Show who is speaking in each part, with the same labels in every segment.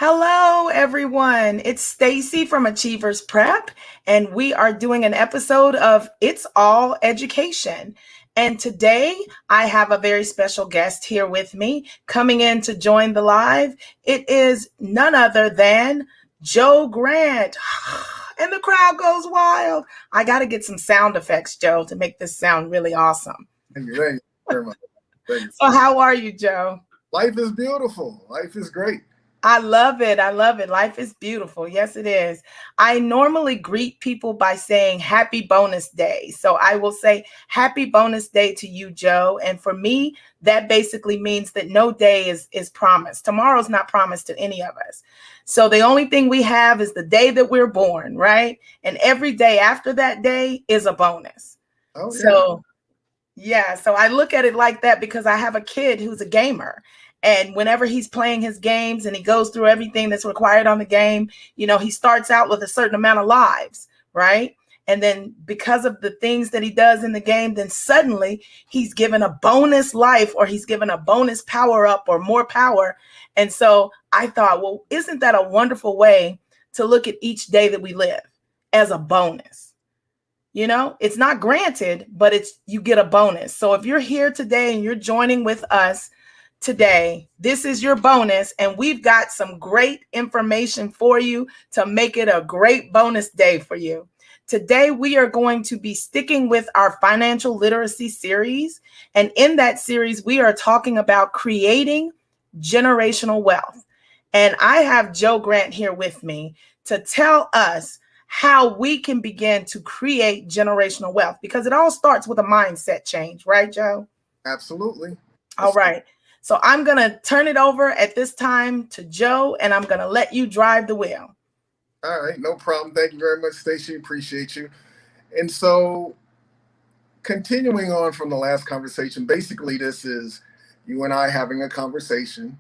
Speaker 1: Hello, everyone. It's Stacy from Achievers Prep, and we are doing an episode of It's All Education. And today I have a very special guest here with me coming in to join the live. It is none other than Joe Grant. And the crowd goes wild. I got to get some sound effects, Joe, to make this sound really awesome.
Speaker 2: Thank you very much.
Speaker 1: So, how are you, Joe?
Speaker 2: Life is beautiful. Life is great.
Speaker 1: I love it. I love it. Life is beautiful. Yes, it is. I normally greet people by saying happy bonus day. So I will say happy bonus day to you, Joe. And for me, that basically means that no day is promised. Tomorrow's not promised to any of us. So the only thing we have is the day that we're born, right? And every day after that day is a bonus.
Speaker 2: Oh, yeah.
Speaker 1: So I look at it like that because I have a kid who's a gamer. And whenever he's playing his games and he goes through everything that's required on the game, he starts out with a certain amount of lives, right? And then because of the things that he does in the game, then suddenly he's given a bonus life or he's given a bonus power up or more power. And so I thought, well, isn't that a wonderful way to look at each day that we live as a bonus? It's not granted, but you get a bonus. So if you're here today and you're joining with us today, this is your bonus, and we've got some great information for you to make it a great bonus day for you. Today, we are going to be sticking with our financial literacy series, and in that series, we are talking about creating generational wealth. And I have Joe Grant here with me to tell us how we can begin to create generational wealth, because it all starts with a mindset change, right, Joe?
Speaker 2: Absolutely.
Speaker 1: All right. So I'm going to turn it over at this time to Joe, and I'm going to let you drive the wheel.
Speaker 2: All right. No problem. Thank you very much, Stacey. Appreciate you. And so continuing on from the last conversation, basically this is you and I having a conversation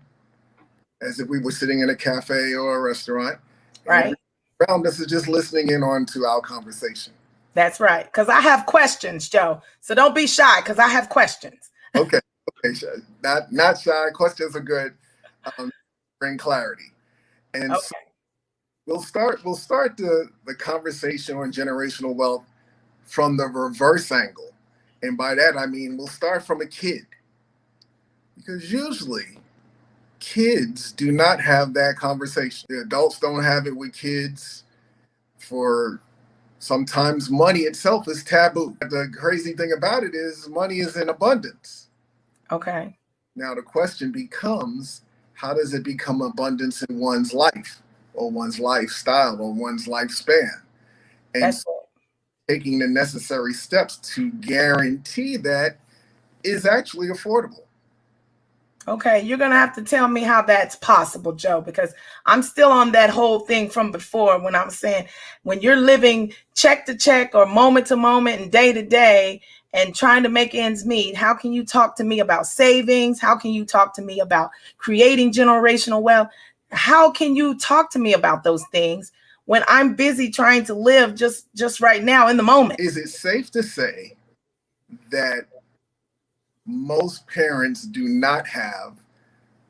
Speaker 2: as if we were sitting in a cafe or a restaurant.
Speaker 1: Right.
Speaker 2: Around us is just listening in on to our conversation.
Speaker 1: That's right. Because I have questions, Joe. So don't be shy, because I have questions.
Speaker 2: Okay. Not shy. Questions are good. Bring clarity. And
Speaker 1: okay.
Speaker 2: So we'll start the conversation on generational wealth from the reverse angle. And by that I mean we'll start from a kid. Because usually kids do not have that conversation. The adults don't have it with kids. For sometimes money itself is taboo. The crazy thing about it is money is in abundance.
Speaker 1: Okay.
Speaker 2: Now the question becomes, how does it become abundance in one's life or one's lifestyle or one's lifespan? And so taking the necessary steps to guarantee that is actually affordable.
Speaker 1: Okay, you're going to have to tell me how that's possible, Joe, because I'm still on that whole thing from before when I was saying when you're living check to check or moment to moment and day to day and trying to make ends meet, how can you talk to me about savings? How can you talk to me about creating generational wealth? How can you talk to me about those things when I'm busy trying to live just right now in the moment?
Speaker 2: Is it safe to say that most parents do not have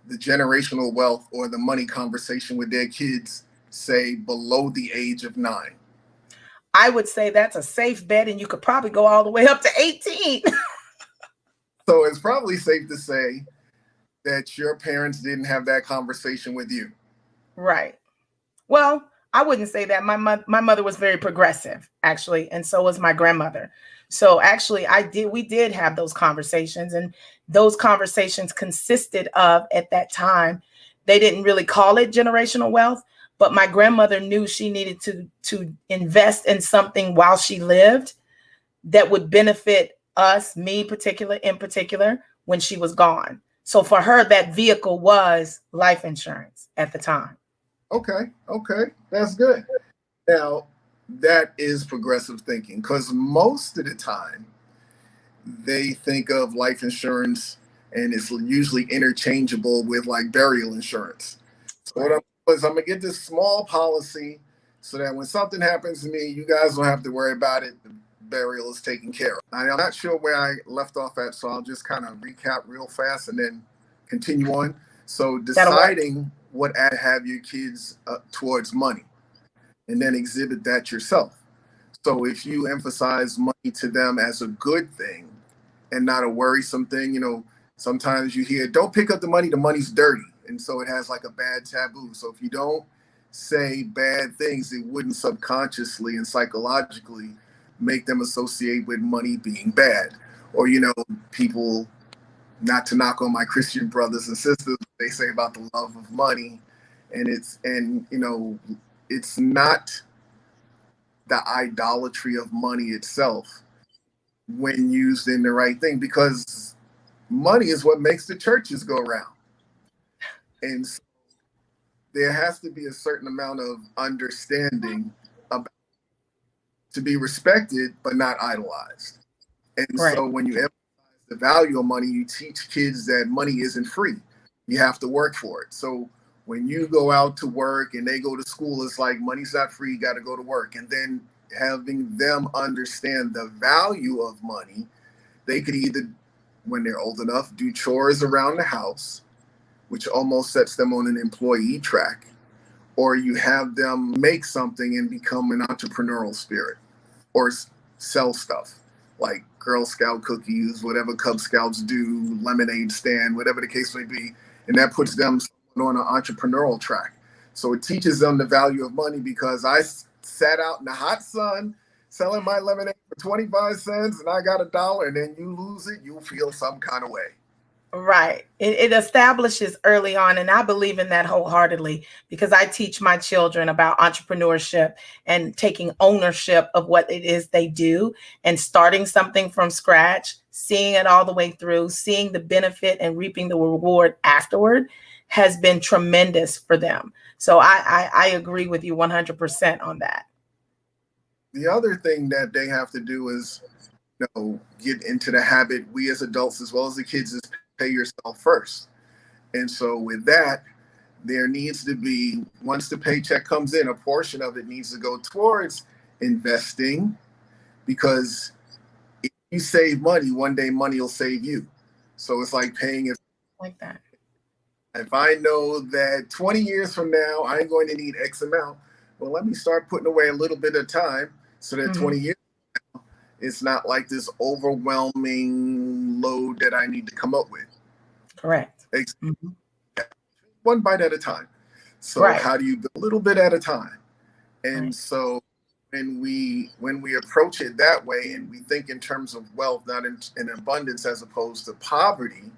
Speaker 2: the generational wealth or the money conversation with their kids, say, below the age of 9?
Speaker 1: I would say that's a safe bet, and you could probably go all the way up to 18.
Speaker 2: So it's probably safe to say that your parents didn't have that conversation with you.
Speaker 1: Right. Well, I wouldn't say that. My mother was very progressive, actually, and so was my grandmother. So actually, we did have those conversations, and those conversations consisted of, at that time, they didn't really call it generational wealth, but my grandmother knew she needed to invest in something while she lived that would benefit us, me in particular, when she was gone. So for her, that vehicle was life insurance at the time.
Speaker 2: Okay, that's good. Now, that is progressive thinking, because most of the time they think of life insurance and it's usually interchangeable with like burial insurance. So what I'm gonna get this small policy so that when something happens to me, you guys don't have to worry about it. The burial is taken care of. I'm not sure where I left off at, so I'll just kind of recap real fast and then continue on. So deciding what have your kids towards money, and then exhibit that yourself. So if you emphasize money to them as a good thing and not a worrisome thing, sometimes you hear, don't pick up the money's dirty. And so it has like a bad taboo. So if you don't say bad things, it wouldn't subconsciously and psychologically make them associate with money being bad. Or, people, not to knock on my Christian brothers and sisters, they say about the love of money. And it's not the idolatry of money itself when used in the right thing, because money is what makes the churches go round. And so there has to be a certain amount of understanding about, to be respected, but not idolized. And
Speaker 1: Right.
Speaker 2: so when you emphasize the value of money, you teach kids that money isn't free. You have to work for it. So when you go out to work and they go to school, it's like money's not free, you got to go to work. And then having them understand the value of money, they could either, when they're old enough, do chores around the house, which almost sets them on an employee track, or you have them make something and become an entrepreneurial spirit, or sell stuff like Girl Scout cookies, whatever Cub Scouts do, lemonade stand, whatever the case may be. And that puts them on an entrepreneurial track. So it teaches them the value of money, because I sat out in the hot sun selling my lemonade for 25 cents and I got $1, and then you lose it, you feel some kind of way.
Speaker 1: Right. It establishes early on. And I believe in that wholeheartedly, because I teach my children about entrepreneurship and taking ownership of what it is they do and starting something from scratch, seeing it all the way through, seeing the benefit and reaping the reward afterward has been tremendous for them. So I agree with you 100% on that.
Speaker 2: The other thing that they have to do is, get into the habit, we as adults as well as the kids, is pay yourself first. And so with that, there needs to be, once the paycheck comes in, a portion of it needs to go towards investing, because if you save money, one day money will save you. So it's like paying it.
Speaker 1: Like that.
Speaker 2: If I know that 20 years from now, I'm going to need X amount, well, let me start putting away a little bit of time so that 20 years from now, it's not like this overwhelming load that I need to come up with.
Speaker 1: Correct.
Speaker 2: One bite at a time. So how do you build a little bit at a time? And so when we approach it that way, and we think in terms of wealth, not in abundance as opposed to poverty,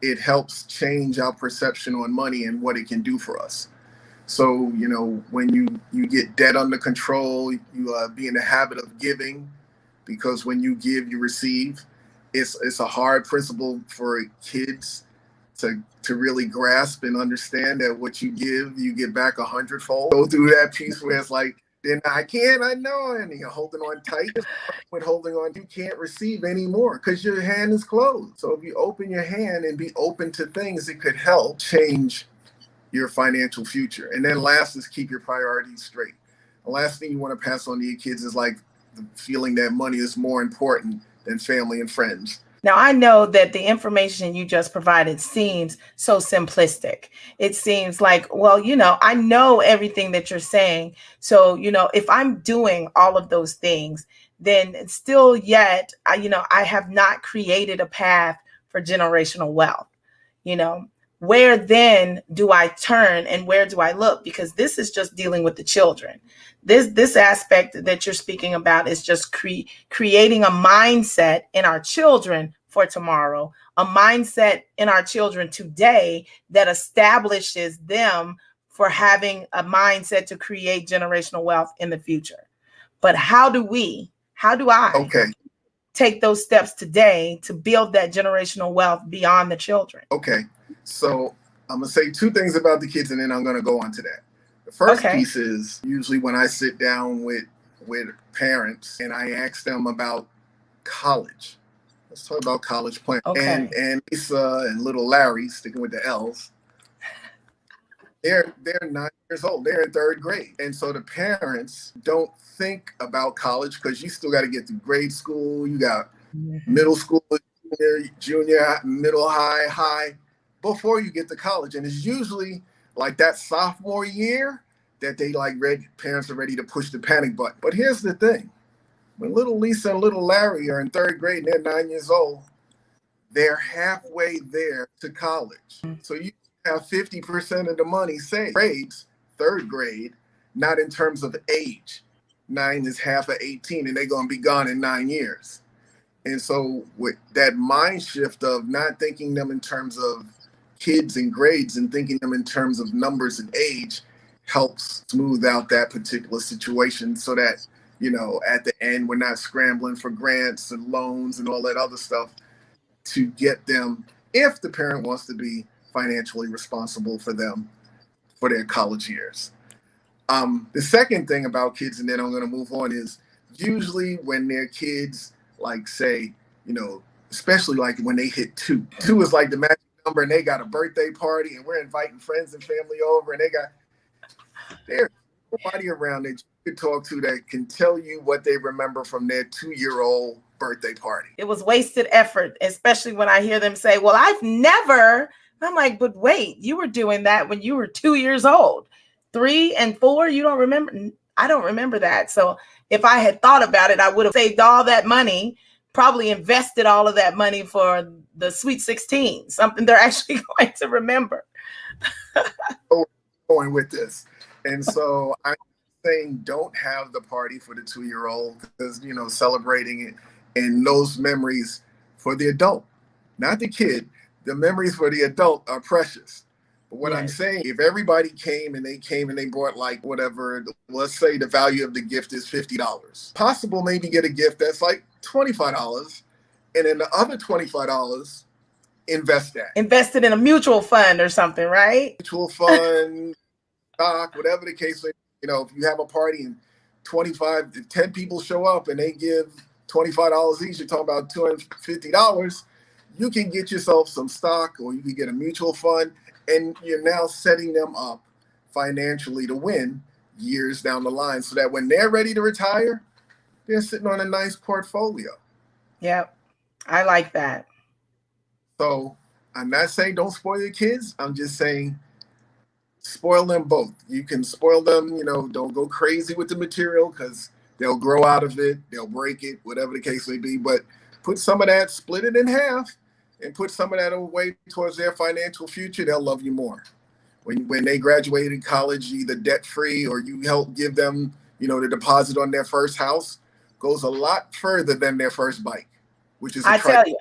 Speaker 2: it helps change our perception on money and what it can do for us. So, when you get debt under control, you be in the habit of giving, because when you give, you receive. It's a hard principle for kids to really grasp and understand that what you give, you get back 100-fold. Go through that piece where it's like, then I know, and you're holding on tight. With holding on, you can't receive anymore because your hand is closed. So if you open your hand and be open to things, it could help change your financial future. And then last is keep your priorities straight. The last thing you want to pass on to your kids is like the feeling that money is more important than family and friends.
Speaker 1: Now, I know that the information you just provided seems so simplistic. It seems like, well, I know everything that you're saying. So, if I'm doing all of those things, then still yet, I have not created a path for generational wealth. Where then do I turn and where do I look? Because this is just dealing with the children. This aspect that you're speaking about is just creating a mindset in our children for tomorrow, a mindset in our children today that establishes them for having a mindset to create generational wealth in the future. But how do I take those steps today to build that generational wealth beyond the children?
Speaker 2: Okay. So I'm going to say two things about the kids, and then I'm going to go on to that. The first piece is usually when I sit down with parents and I ask them about college. Let's talk about college plans. And Lisa and little Larry, sticking with the L's, they're 9 years old. They're in 3rd grade. And so the parents don't think about college because you still got to get through grade school. You got middle school, junior, middle, high, before you get to college. And it's usually like that sophomore year that they like parents are ready to push the panic button. But here's the thing. When little Lisa and little Larry are in third grade and they're 9 years old, they're halfway there to college. So you have 50% of the money saved. Grades, third grade, not in terms of age. 9 is half of 18 and they're going to be gone in 9 years. And so with that mind shift of not thinking them in terms of kids and grades and thinking them in terms of numbers and age helps smooth out that particular situation so that, you know, at the end, we're not scrambling for grants and loans and all that other stuff to get them, if the parent wants to be financially responsible for them for their college years. The second thing about kids, and then I'm going to move on, is usually when their kids, like say, you know, especially like when they hit 2. 2 is like the magic number and they got a birthday party and we're inviting friends and family over and there's nobody around that you could talk to that can tell you what they remember from their 2-year-old birthday party.
Speaker 1: It was wasted effort, especially when I hear them say, well, I've never. I'm like, but wait, you were doing that when you were 2 years old. 3 and 4, you don't remember? I don't remember that. So if I had thought about it, I would have saved all that money, probably invested all of that money for the Sweet 16, something they're actually going to remember.
Speaker 2: Going with this. And so I'm saying don't have the party for the 2-year-old because, you know, celebrating it and those memories for the adult, not the kid. The memories for the adult are precious. But what I'm saying, if everybody came and they brought like whatever, let's say the value of the gift is $50. Possible maybe get a gift that's like $25. And then the other $25, invest that.
Speaker 1: Invest it in a mutual fund or something, right?
Speaker 2: Mutual fund, stock, whatever the case may be. You know, if you have a party and 10 people show up and they give $25 each, you're talking about $250, you can get yourself some stock or you can get a mutual fund. And you're now setting them up financially to win years down the line so that when they're ready to retire, they're sitting on a nice portfolio.
Speaker 1: Yep. I like that.
Speaker 2: So I'm not saying don't spoil your kids. I'm just saying spoil them both. You can spoil them, you know, don't go crazy with the material because they'll grow out of it. They'll break it, whatever the case may be. But put some of that, split it in half. And put some of that away towards their financial future, they'll love you more. When they graduated college, either debt-free or you help give them, you know, the deposit on their first house, goes a lot further than their first bike, which is
Speaker 1: I tell you,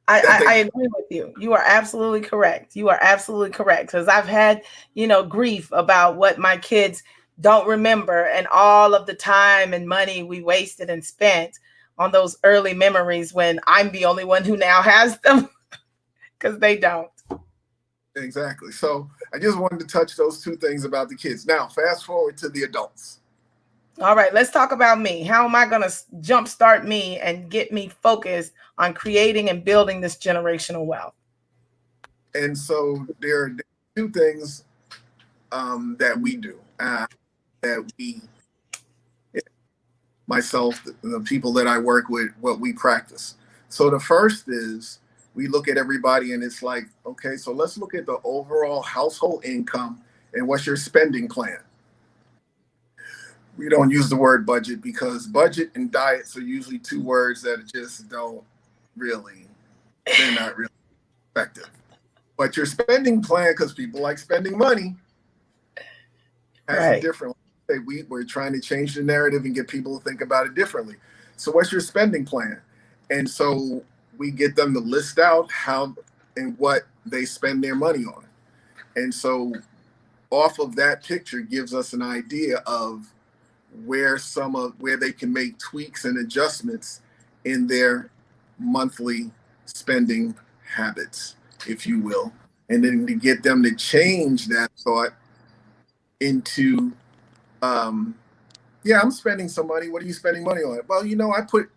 Speaker 1: I agree with you. You are absolutely correct. You are absolutely correct. Because I've had, you know, grief about what my kids don't remember and all of the time and money we wasted and spent on those early memories when I'm the only one who now has them because they don't.
Speaker 2: Exactly. So I just wanted to touch those two things about the kids. Now, fast forward to the adults.
Speaker 1: All right, let's talk about me. How am I going to jumpstart me and get me focused on creating and building this generational wealth?
Speaker 2: And so there are 2 things that we do, that we, myself, the people that I work with, what we practice. So the first is we look at everybody and it's like, okay, so let's look at the overall household income and what's your spending plan. We don't use the word budget because budget and diets are usually 2 words that just don't really, they're not really effective. But your spending plan, because people like spending money, has a different. We're trying to change the narrative and get people to think about it differently. So what's your spending plan? And so we get them to list out how and what they spend their money on. And so off of that picture gives us an idea of where they can make tweaks and adjustments in their monthly spending habits, if you will. And then to get them to change that thought into I'm spending some money. What are you spending money on? Well, you know, I put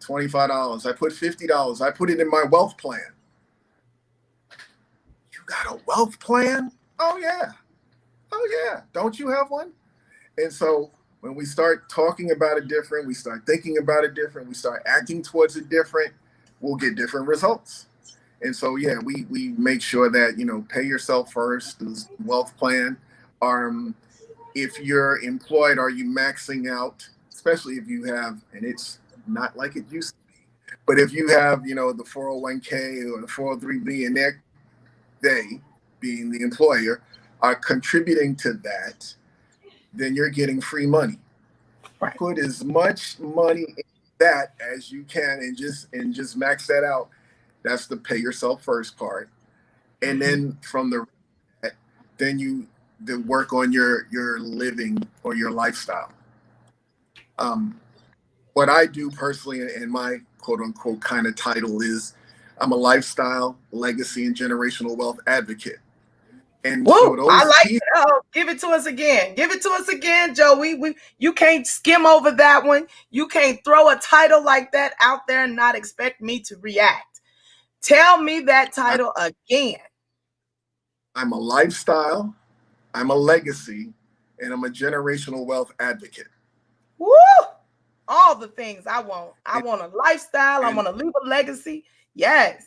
Speaker 2: $25. I put $50. I put it in my wealth plan. You got a wealth plan? Oh, yeah. Don't you have one? And so when we start talking about it different, we start thinking about it different, we start acting towards it different, we'll get different results. And so, yeah, we make sure that, pay yourself first, this wealth plan. Um, if you're employed, are you maxing out, especially if you have, and it's not like it used to be, but if you have, the 401k or the 403b, and they, being the employer, are contributing to that, then you're getting free money.
Speaker 1: Right.
Speaker 2: Put as much money in that as you can, and just max that out. That's the pay yourself first part. And then from then you work on your living or your lifestyle. Um, what I do personally, and my quote unquote kind of title is, I'm a lifestyle, legacy, and generational wealth advocate. And
Speaker 1: Woo,
Speaker 2: so
Speaker 1: I
Speaker 2: those
Speaker 1: like
Speaker 2: people,
Speaker 1: it. Oh, give it to us again. Give it to us again, Joe. You can't skim over that one. You can't throw a title like that out there and not expect me to react. Tell me that title again.
Speaker 2: I'm a lifestyle, I'm a legacy, and I'm a generational wealth advocate.
Speaker 1: Woo! All the things I want. I
Speaker 2: And,
Speaker 1: want a lifestyle. I
Speaker 2: and,
Speaker 1: want to leave a legacy. Yes.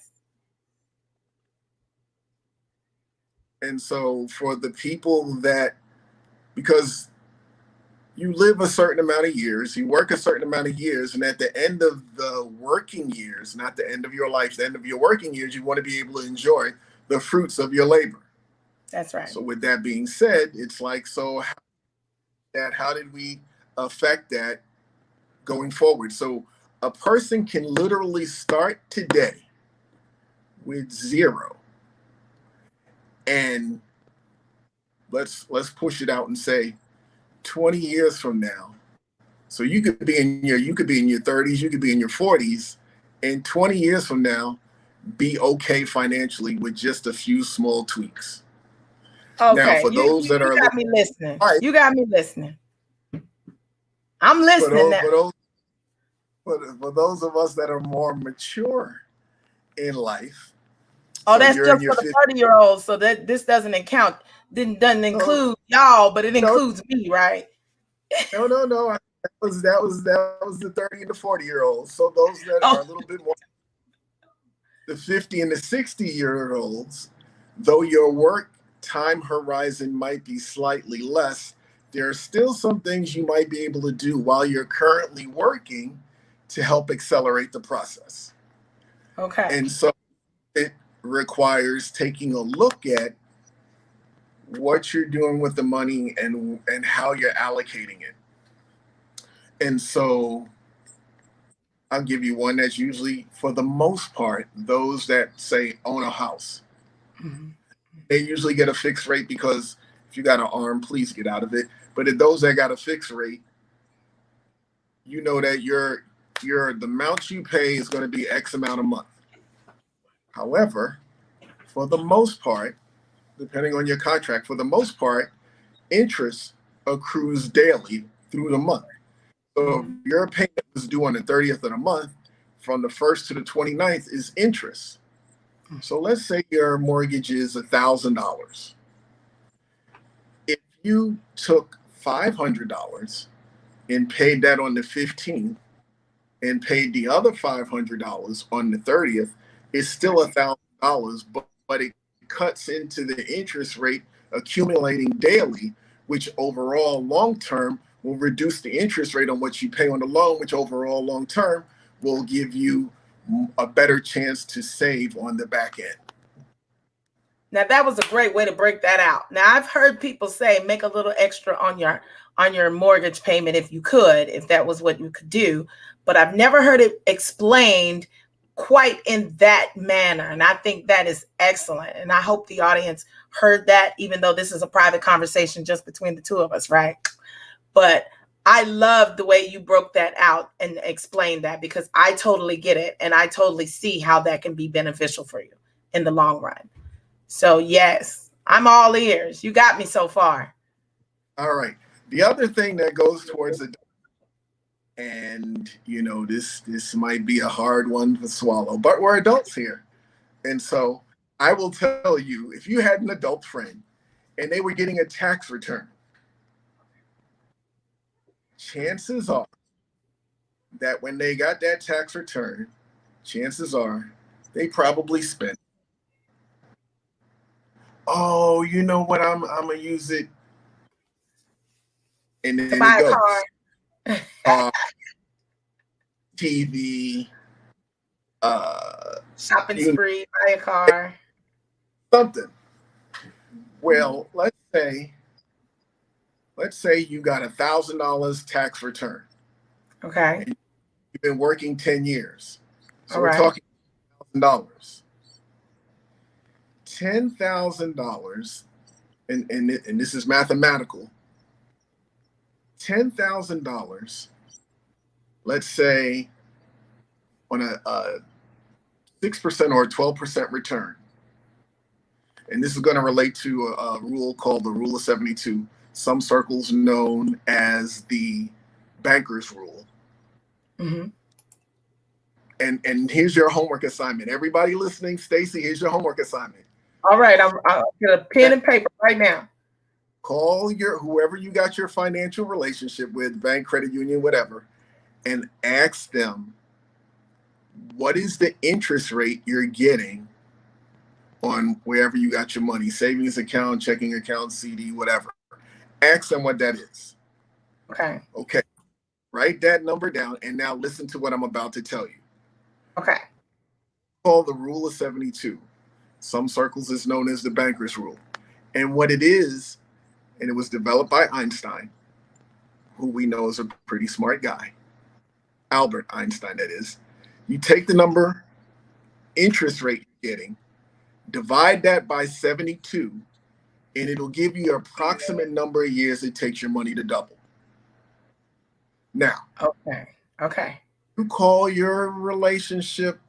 Speaker 2: and so for the people that, because you live a certain amount of years, you work a certain amount of years, and at the end of the working years, not the end of your life, the end of your working years, you want to be able to enjoy the fruits of your labor.
Speaker 1: That's right.
Speaker 2: So with that being said, it's like, so how did we affect that going forward? So a person can literally start today with zero, and let's push it out and say 20 years from now. So you could be in your 30s, you could be in your 40s, and 20 years from now, be okay financially with just a few small tweaks. Now,
Speaker 1: Okay,
Speaker 2: for those that are
Speaker 1: you got me listening.
Speaker 2: right,
Speaker 1: You got me listening. I'm listening now.
Speaker 2: for those of us that are more mature in life,
Speaker 1: Oh,
Speaker 2: so
Speaker 1: that's
Speaker 2: you're in
Speaker 1: just
Speaker 2: your
Speaker 1: for the
Speaker 2: 50s.
Speaker 1: 30-year-olds. So that this doesn't account, doesn't include y'all, but it
Speaker 2: No,
Speaker 1: includes me, right?
Speaker 2: no. That was the 30 and the 40-year-olds. So those that are
Speaker 1: Oh,
Speaker 2: a little bit more, the 50 and the 60-year-olds, though your work time horizon might be slightly less, there are still some things you might be able to do while you're currently working to help accelerate the process.
Speaker 1: okay.
Speaker 2: And so it requires taking a look at what you're doing with the money and how you're allocating it. And so I'll give you one that's usually, for the most part, those that say own a house.
Speaker 1: Mm-hmm.
Speaker 2: They usually get a fixed rate, because if you got an arm, please get out of it. But if those that got a fixed rate, you know that the amount you pay is going to be X amount a month. However, for the most part, depending on your contract, for the most part, interest accrues daily through the month. So if your payment was due on the 30th of the month, from the 1st to the 29th is interest. So let's say your mortgage is $1,000. If you took $500 and paid that on the 15th and paid the other $500 on the 30th, it's still $1,000, but it cuts into the interest rate accumulating daily, which overall long term will reduce the interest rate on what you pay on the loan, which overall long term will give you a better chance to save on the back end.
Speaker 1: Now that was a great way to break that out. Now I've heard people say make a little extra on your mortgage payment if that was what you could do, but I've never heard it explained quite in that manner. And I think that is excellent. And I hope the audience heard that, even though this is a private conversation just between the two of us, right? But I love the way you broke that out and explained that, because I totally get it. And I totally see how that can be beneficial for you in the long run. So yes, I'm all ears. You got me so far.
Speaker 2: All right. The other thing that goes towards the, and this might be a hard one to swallow, but we're adults here. And so I will tell you, if you had an adult friend and they were getting a tax return, chances are that when they got that tax return, chances are they probably spent you know what, I'm gonna use it, and
Speaker 1: To
Speaker 2: then it
Speaker 1: buy a
Speaker 2: goes.
Speaker 1: car,
Speaker 2: TV,
Speaker 1: shopping
Speaker 2: you
Speaker 1: spree, buy a car.
Speaker 2: something. Well, let's say you got $1,000 tax return.
Speaker 1: Okay.
Speaker 2: And you've been working 10 years. So
Speaker 1: All
Speaker 2: we're
Speaker 1: right.
Speaker 2: talking $1,000. $10,000, and this is mathematical. $10,000, let's say on a 6% or a 12% return. And this is going to relate to a rule called the Rule of 72, some circles known as the banker's rule.
Speaker 1: Mm-hmm.
Speaker 2: And here's your homework assignment. Everybody listening, Stacy, here's your homework assignment.
Speaker 1: All right. I'll get a pen and paper right now.
Speaker 2: Call whoever you got your financial relationship with, bank, credit union, whatever, and ask them, what is the interest rate you're getting on wherever you got your money, savings account, checking account, CD, whatever. Ask them what that is.
Speaker 1: Okay.
Speaker 2: Okay. Write that number down, and now listen to what I'm about to tell you.
Speaker 1: Okay.
Speaker 2: Called the Rule of 72. Some circles is known as the banker's rule. And what it is, and it was developed by Einstein, who we know is a pretty smart guy. Albert Einstein, that is. You take the number interest rate you're getting, divide that by 72, and it'll give you an approximate number of years it takes your money to double. Now,
Speaker 1: Okay.
Speaker 2: you call your relationship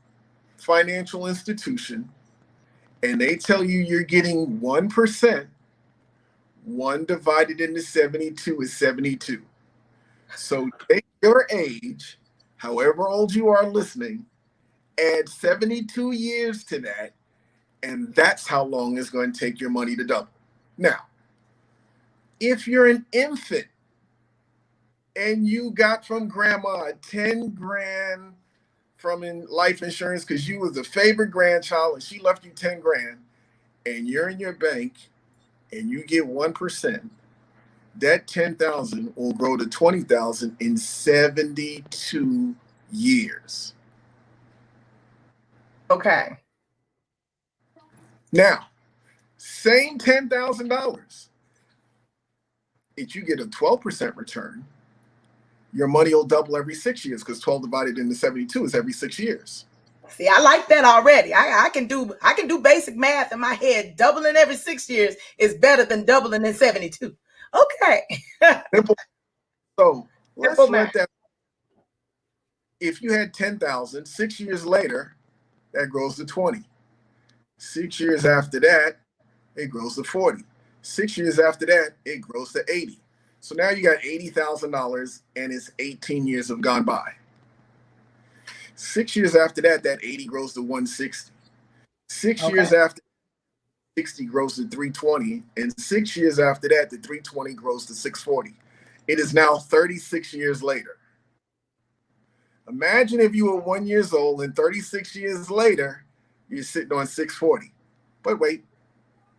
Speaker 2: financial institution, and they tell you you're getting 1%. 1 divided into 72 is 72. So take your age, however old you are listening, add 72 years to that, and that's how long it's going to take your money to double. Now, if you're an infant and you got from grandma 10 grand from life insurance because you was a favorite grandchild and she left you 10 grand, and you're in your bank and you get 1%, that 10,000 will grow to 20,000 in 72 years.
Speaker 1: Okay.
Speaker 2: Now, same $10,000. If you get a 12% return, your money will double every 6 years, because 12 divided into 72 is every 6 years.
Speaker 1: See, I like that already. I can do basic math in my head. Doubling every 6 years is better than doubling in 72. Okay.
Speaker 2: Simple. So let's
Speaker 1: Simple
Speaker 2: let
Speaker 1: math.
Speaker 2: that. If you had 10,000, 6 years later, that grows to 20. 6 years after that, it grows to 40. 6 years after that, it grows to 80. So now you got $80,000, and it's 18 years have gone by. 6 years after that, that 80 grows to 160. 6 years after 60 grows to 320, and 6 years after that, the 320 grows to 640. It is now 36 years later. Imagine if you were 1 year old and 36 years later, you're sitting on 640. But wait,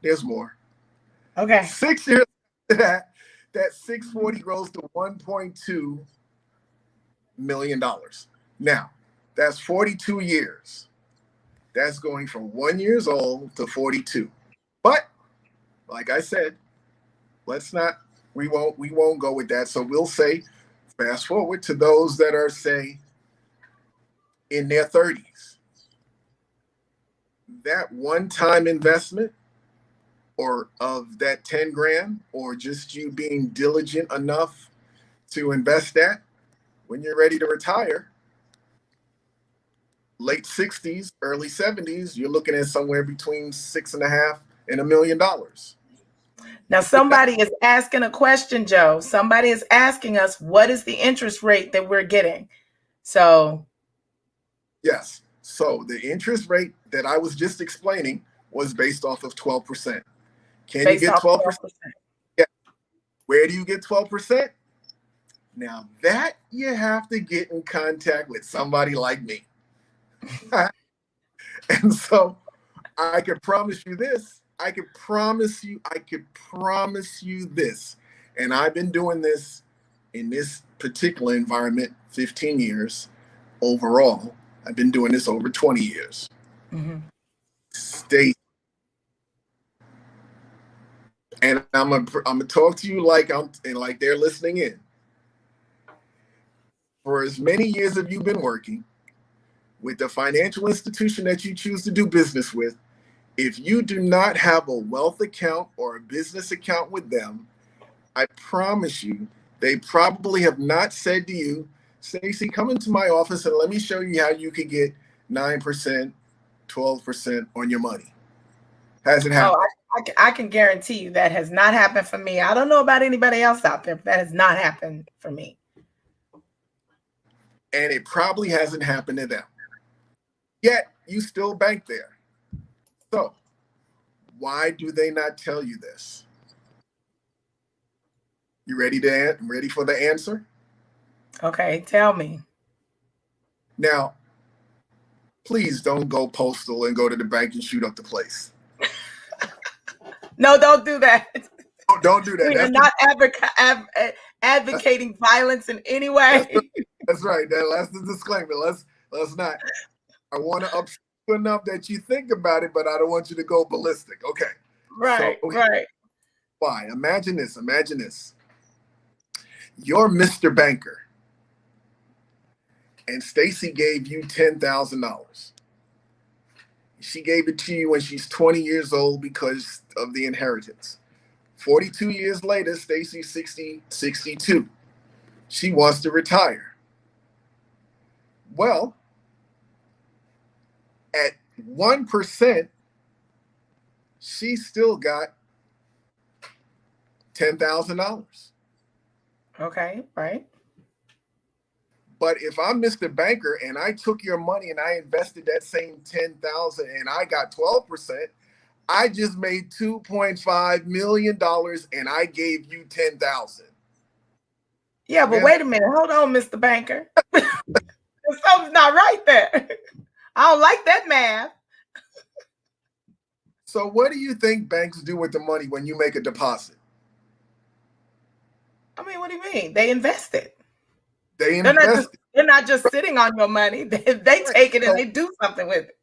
Speaker 2: there's more.
Speaker 1: Okay.
Speaker 2: 6 years after that 640 grows to $1.2 million. Now, that's 42 years. That's going from 1 year old to 42. But like I said, we won't go with that. So we'll say, fast forward to those that are, say, in their 30s. That one-time investment, or of that 10 grand, or just you being diligent enough to invest that, when you're ready to retire, late 60s, early 70s, you're looking at somewhere between $6.5 and $1 million.
Speaker 1: Now, somebody is asking a question, Joe. Somebody is asking us, what is the interest rate that we're getting? So,
Speaker 2: yes. So the interest rate that I was just explaining was based off of 12%. Can you get 12%? Yeah. Where do you get 12%? Now that you have to get in contact with somebody like me. And so I can promise you this, I could promise you this. And I've been doing this in this particular environment 15 years overall. I've been doing this over 20 years.
Speaker 1: Mm-hmm.
Speaker 2: Stay. And I'm gonna talk to you like they're listening in. For as many years as you've been working with the financial institution that you choose to do business with, if you do not have a wealth account or a business account with them, I promise you, they probably have not said to you, Stacey, come into my office and let me show you how you could get 9%, 12% on your money. Hasn't happened.
Speaker 1: Oh, I can guarantee you that has not happened for me. I don't know about anybody else out there, but that has not happened for me.
Speaker 2: And it probably hasn't happened to them. Yet you still bank there. So why do they not tell you this? You ready for the answer?
Speaker 1: Okay, tell me.
Speaker 2: Now, please don't go postal and go to the bank and shoot up the place.
Speaker 1: No, don't do that.
Speaker 2: Oh, don't do that.
Speaker 1: We are not advocating violence in any way.
Speaker 2: That's right. That's the disclaimer. Let's not. I want to upset you enough that you think about it, but I don't want you to go ballistic. Okay.
Speaker 1: Right,
Speaker 2: so,
Speaker 1: right.
Speaker 2: Why? Imagine this. You're Mr. Banker, and Stacey gave you $10,000. She gave it to you when she's 20 years old because of the inheritance. 42 years later, Stacey's 62. She wants to retire. Well, at 1%, she still got $10,000.
Speaker 1: Okay, right.
Speaker 2: But if I'm Mr. Banker and I took your money and I invested that same $10,000 and I got 12%, I just made $2.5 million and I gave you $10,000.
Speaker 1: Yeah, but wait a minute. Hold on, Mr. Banker. Something's not right there. I don't like that math.
Speaker 2: So what do you think banks do with the money when you make a deposit?
Speaker 1: I mean, what do you mean? They invest it.
Speaker 2: They're
Speaker 1: not just sitting on your money. They take it and they do something with it.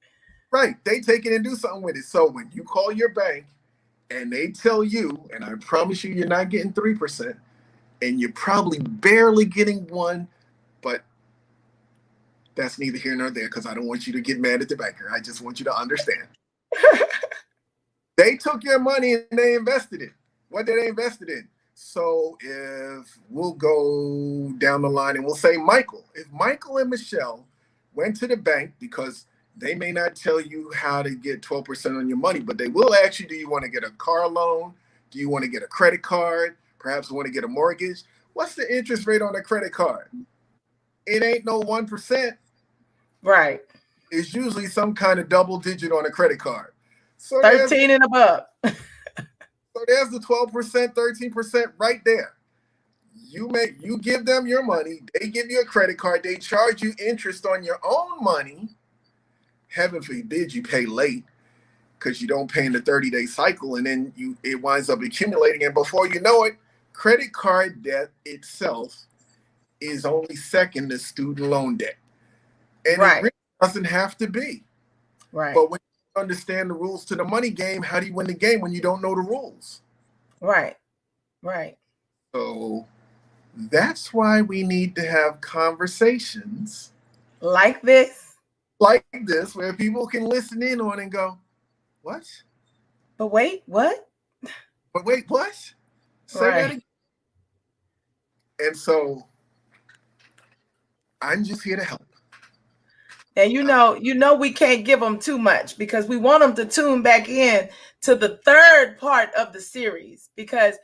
Speaker 2: Right. They take it and do something with it. So when you call your bank and they tell you, and I promise you're not getting 3%, and you're probably barely getting 1%, but that's neither here nor there because I don't want you to get mad at the banker. I just want you to understand. They took your money and they invested it. What did they invest it in? So if we'll go down the line and we'll say Michael. If Michael and Michelle went to the bank, because they may not tell you how to get 12% on your money, but they will ask you, do you want to get a car loan? Do you want to get a credit card? Perhaps you want to get a mortgage? What's the interest rate on a credit card? It ain't no 1%.
Speaker 1: Right.
Speaker 2: It's usually some kind of double digit on a credit card. So
Speaker 1: 13 and above.
Speaker 2: So there's the 12%, 13% right there. You give them your money, they give you a credit card, they charge you interest on your own money. Heaven forbid you pay late because you don't pay in the 30-day cycle, and then it winds up accumulating. And before you know it, credit card debt itself is only second to student loan debt. And It really doesn't have to be.
Speaker 1: Right.
Speaker 2: But when you understand the rules to the money game, how do you win the game when you don't know the rules?
Speaker 1: Right. Right.
Speaker 2: So that's why we need to have conversations
Speaker 1: like this,
Speaker 2: where people can listen in on and go, what?
Speaker 1: But wait, what?
Speaker 2: But wait, what? Say that again. And so I'm just here to help.
Speaker 1: And you know we can't give them too much because we want them to tune back in to the third part of the series, because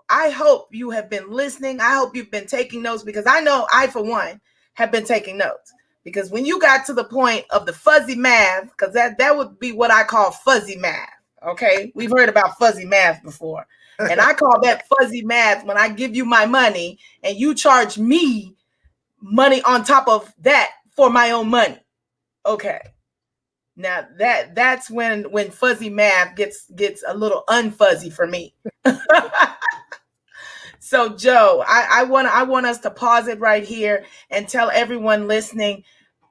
Speaker 1: I hope you have been listening. I hope you've been taking notes, because I know I, for one, have been taking notes. Because when you got to the point of the fuzzy math, because that would be what I call fuzzy math. Okay, we've heard about fuzzy math before. And I call that fuzzy math when I give you my money and you charge me money on top of that for my own money. Okay. Now that's when fuzzy math gets a little unfuzzy for me. So Joe, I want us to pause it right here and tell everyone listening,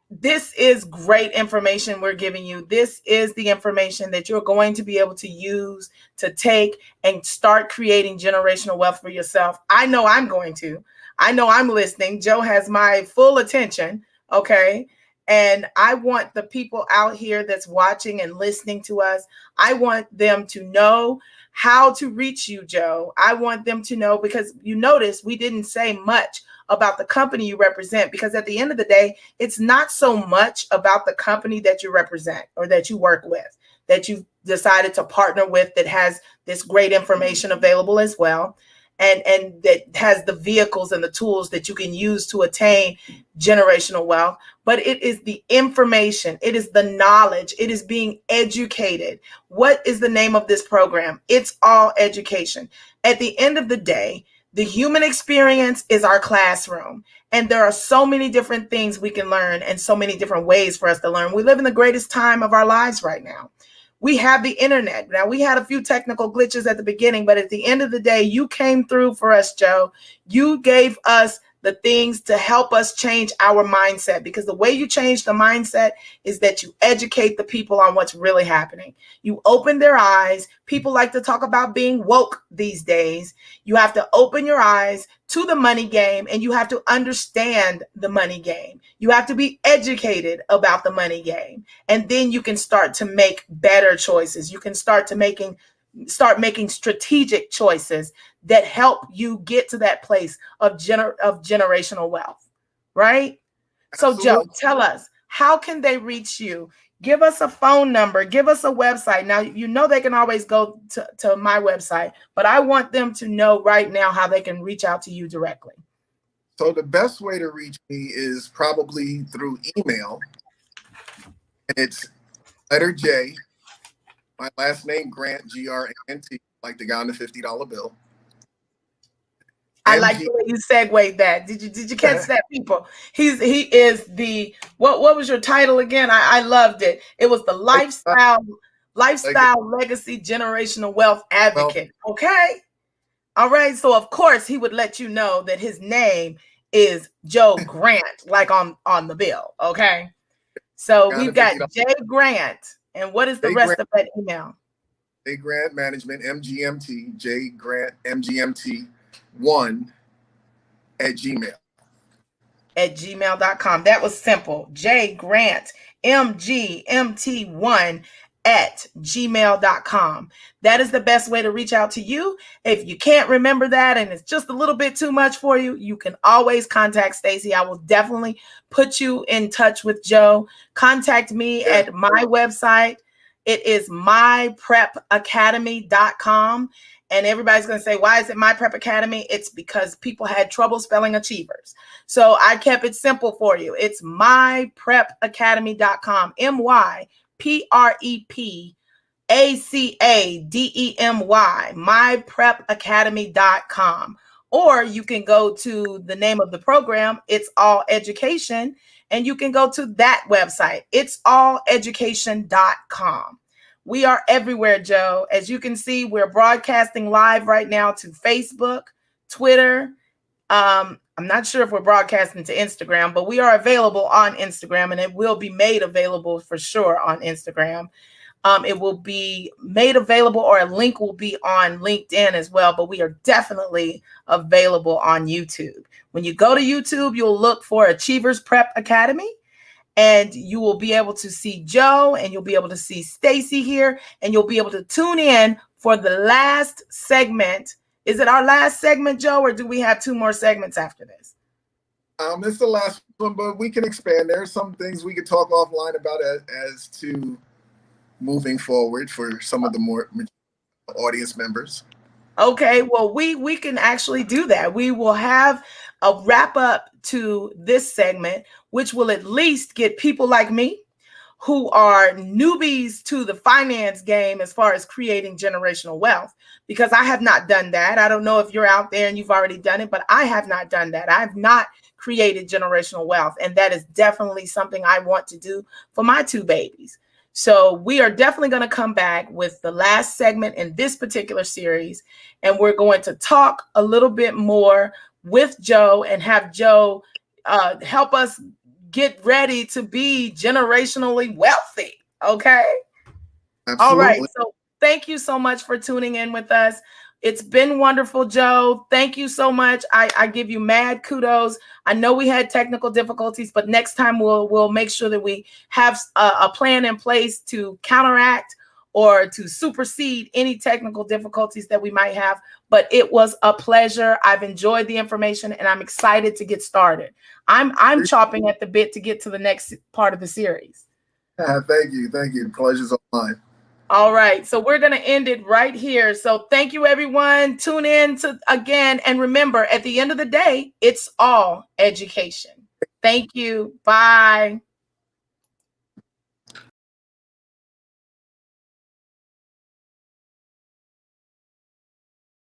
Speaker 1: this is great information we're giving you. This is the information that you're going to be able to use to take and start creating generational wealth for yourself. I know I'm going to. I know I'm listening. Joe has my full attention. Okay. And I want the people out here that's watching and listening to us, I want them to know how to reach you, Joe. I want them to know, because you notice we didn't say much about the company you represent, because at the end of the day, it's not so much about the company that you represent or that you work with, that you've decided to partner with, that has this great information available as well, and that has the vehicles and the tools that you can use to attain generational wealth. But it is the information, it is the knowledge, it is being educated. What is the name of this program? It's all education. At the end of the day, the human experience is our classroom, and there are so many different things we can learn and so many different ways for us to learn. We live in the greatest time of our lives right now. We have the internet. Now, we had a few technical glitches at the beginning, but at the end of the day, you came through for us, Joe. You gave us the things to help us change our mindset, because the way you change the mindset is that you educate the people on what's really happening. You open their eyes. People like to talk about being woke these days. You have to open your eyes to the money game, and you have to understand the money game. You have to be educated about the money game, and then you can start to make better choices. You can start making strategic choices that help you get to that place of generational wealth, right?
Speaker 2: Absolutely.
Speaker 1: So Joe, tell us, how can they reach you? Give us a phone number, give us a website. Now, you know they can always go to my website, but I want them to know right now how they can reach out to you directly.
Speaker 2: So the best way to reach me is probably through email. And it's letter J, my last name, Grant, Grant, like the guy on the $50 bill.
Speaker 1: I like the way you segued that. Did you catch that, people? He is the what was your title again? I loved it. It was the lifestyle legacy generational wealth advocate. Okay. All right. So of course he would let you know that his name is Joe Grant, like on the bill. Okay. So we've got J Grant. And what is the rest of that email?
Speaker 2: J Grant Management, MGMT, J Grant MGMT 1 at Gmail.
Speaker 1: At gmail.com. That was simple. J Grant MGMT 1 at gmail.com. That is the best way to reach out to you. If you can't remember that and it's just a little bit too much for you, you can always contact Stacy. I will definitely put you in touch with Joe. Contact me at my website. It is myprepacademy.com. And everybody's going to say, why is it My Prep Academy? It's because people had trouble spelling achievers. So I kept it simple for you. It's myprepacademy.com. MyPrepacademy, myprepacademy.com. Or you can go to the name of the program, It's All Education, and you can go to that website, it'salleducation.com. We are everywhere, Joe. As you can see, we're broadcasting live right now to Facebook, Twitter. I'm not sure if we're broadcasting to Instagram, but we are available on Instagram, and it will be made available for sure on Instagram. It will be made available, or a link will be on LinkedIn as well, but we are definitely available on YouTube. When you go to YouTube, you'll look for Achievers Prep Academy, and you will be able to see Joe, and you'll be able to see Stacy here, and you'll be able to tune in for the last segment. Is it our last segment, Joe, or do we have 2 more segments after this?
Speaker 2: It's the last one, but we can expand. There are some things we could talk offline about as to moving forward for some of the more audience members.
Speaker 1: Okay, well, we can actually do that. We will have a wrap up to this segment, which will at least get people like me, who are newbies to the finance game as far as creating generational wealth, because I have not done that. I don't know if you're out there and you've already done it, but I have not done that. I've not created generational wealth, and that is definitely something I want to do for my 2 babies. So we are definitely going to come back with the last segment in this particular series, and we're going to talk a little bit more with Joe and have Joe help us get ready to be generationally wealthy. Okay.
Speaker 2: Absolutely.
Speaker 1: All right. So thank you so much for tuning in with us. It's been wonderful, Joe. Thank you so much. I give you mad kudos. I know we had technical difficulties, but next time we'll make sure that we have a plan in place to counteract or to supersede any technical difficulties that we might have. But it was a pleasure. I've enjoyed the information, and I'm excited to get started. I'm chopping at the bit to get to the next part of the series.
Speaker 2: Thank you. Thank you. The pleasure's all mine.
Speaker 1: All right. So we're going to end it right here. So thank you, everyone. Tune in to again. And remember, at the end of the day, it's all education. Thank you. Bye.